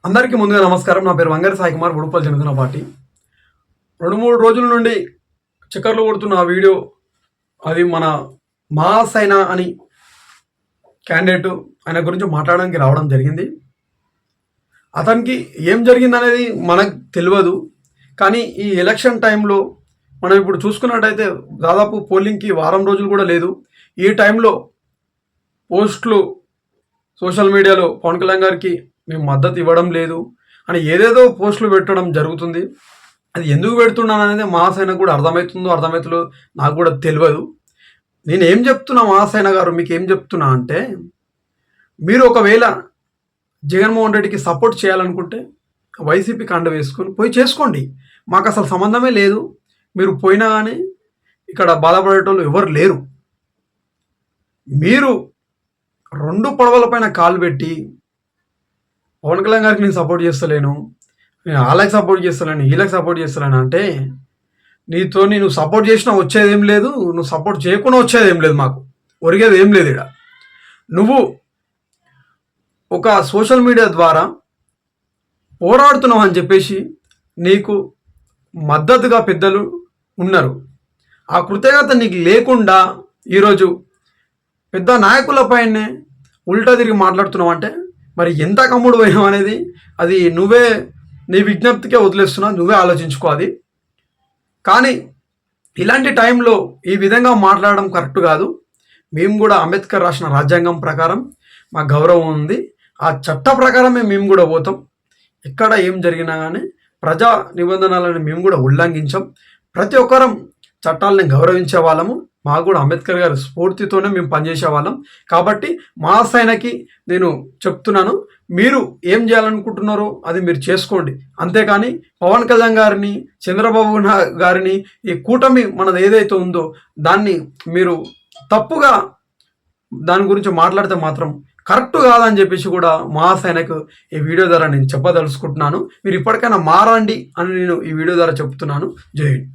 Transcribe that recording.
అందరికీ ముందుగా నమస్కారం. నా పేరు వంగరి సాయి కుమార్, ఉడుపల్ జనసేన పార్టీ. 2-3 రోజుల నుండి చక్కర్లు కొడుతున్న ఆ వీడియో, అది మన మాసైన అని క్యాండిడేట్, ఆయన గురించి మాట్లాడడానికి రావడం జరిగింది. అతనికి ఏం జరిగిందనేది మనకు తెలియదు. కానీ ఈ ఎలక్షన్ టైంలో మనం ఇప్పుడు చూసుకున్నట్టయితే దాదాపు పోలింగ్కి వారం రోజులు కూడా లేదు. ఈ టైంలో పోస్టులు సోషల్ మీడియాలో పవన్ కళ్యాణ్ గారికి మేము మద్దతు ఇవ్వడం లేదు అని ఏదేదో పోస్టులు పెట్టడం జరుగుతుంది. అది ఎందుకు పెడుతున్నాను అనేది మాసైన కూడా అర్థమవుతుందో నాకు కూడా తెలియదు. నేను ఏం చెప్తున్నా మాసైన గారు, మీకు ఏం చెప్తున్నా అంటే, మీరు ఒకవేళ జగన్మోహన్ రెడ్డికి సపోర్ట్ చేయాలనుకుంటే వైసీపీ కండ వేసుకొని పోయి చేసుకోండి. మాకు అసలు సంబంధమే లేదు. మీరు పోయినా కానీ ఇక్కడ బాధపడేటోళ్ళు ఎవరు లేరు. మీరు 2 పడవల పైన కాలు పెట్టి పవన్ కళ్యాణ్ గారికి నేను సపోర్ట్ చేస్తలేను, నేను వాళ్ళకి సపోర్ట్ చేస్తలేను, వీళ్ళకి సపోర్ట్ చేస్తలేను అంటే, నీతో నువ్వు సపోర్ట్ చేసినా వచ్చేదేం లేదు, నువ్వు సపోర్ట్ చేయకుండా వచ్చేదేం లేదు, మాకు ఒరిగేది ఏం లేదు. ఇక్కడ నువ్వు ఒక సోషల్ మీడియా ద్వారా పోరాడుతున్నావు అని చెప్పేసి నీకు మద్దతుగా పెద్దలు ఉన్నారు. ఆ కృతజ్ఞత నీకు లేకుండా ఈరోజు పెద్ద నాయకులపైనే ఉల్టా తిరిగి మాట్లాడుతున్నావు అంటే, మరి ఎంత కమ్ముడు పోయావు అనేది అది నువ్వే నీ విజ్ఞప్తికే వదిలేస్తున్నావు, నువ్వే ఆలోచించుకో. అది కానీ ఇలాంటి టైంలో ఈ విధంగా మాట్లాడడం కరెక్ట్ కాదు. మేము కూడా అంబేద్కర్ రాసిన రాజ్యాంగం ప్రకారం మాకు గౌరవం ఉంది. ఆ చట్ట ప్రకారమే మేము కూడా పోతాం. ఎక్కడ ఏం జరిగినా కానీ ప్రజా నిబంధనలను మేము కూడా ఉల్లంఘించాం. ప్రతి ఒక్కరం చట్టాలని గౌరవించే వాళ్ళము. మాకు కూడా అంబేద్కర్ గారి స్ఫూర్తితోనే మేము పనిచేసే వాళ్ళం. కాబట్టి మా సైనకి నేను చెప్తున్నాను, మీరు ఏం చేయాలనుకుంటున్నారో అది మీరు చేసుకోండి. అంతేకాని పవన్ కళ్యాణ్ గారిని, చంద్రబాబు గారిని, ఈ కూటమి మనది ఏదైతే ఉందో దాన్ని మీరు తప్పుగా దాని గురించి మాట్లాడితే మాత్రం కరెక్ట్ కాదని చెప్పేసి కూడా మా సైనకు ఈ వీడియో ద్వారా నేను చెప్పదలుచుకుంటున్నాను. మీరు ఇప్పటికైనా మారండి అని నేను ఈ వీడియో ద్వారా చెప్తున్నాను. జై హింద్.